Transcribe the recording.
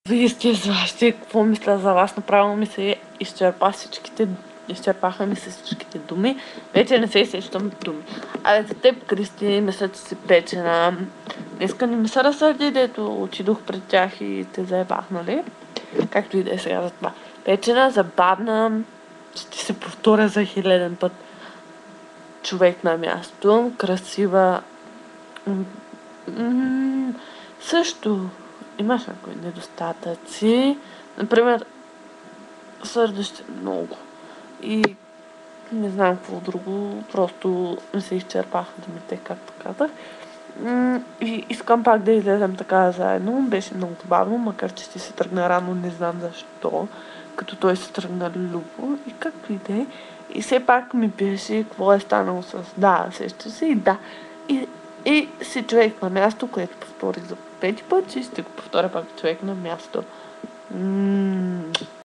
Вие сте зващи, какво мисля за вас? Направо ми се изчерпаха ми се всичките думи. Вече не се сещам думи. Абе, за теб, Кристи, мисля, че си печена. Днеска не ми се разсърди, дето отидох пред тях и те заебах, нали? Както и да е сега за това. Печена, забавна, ще се повторя за хиляден път. Човек на място, красива. Също имаш някои недостатъци. Например, сърдащи много. И не знам какво друго. Просто не се изчерпаха думите, както казах. И искам пак да излезем така заедно. Беше много забавно, макар че ще се тръгна рано, не знам защо. Като той се тръгна любо и както и да е. И все пак ми беше какво е станало с да, сеща се и да. И си човек на място, което повторих за пети път, и ще го повторя пак човек на място.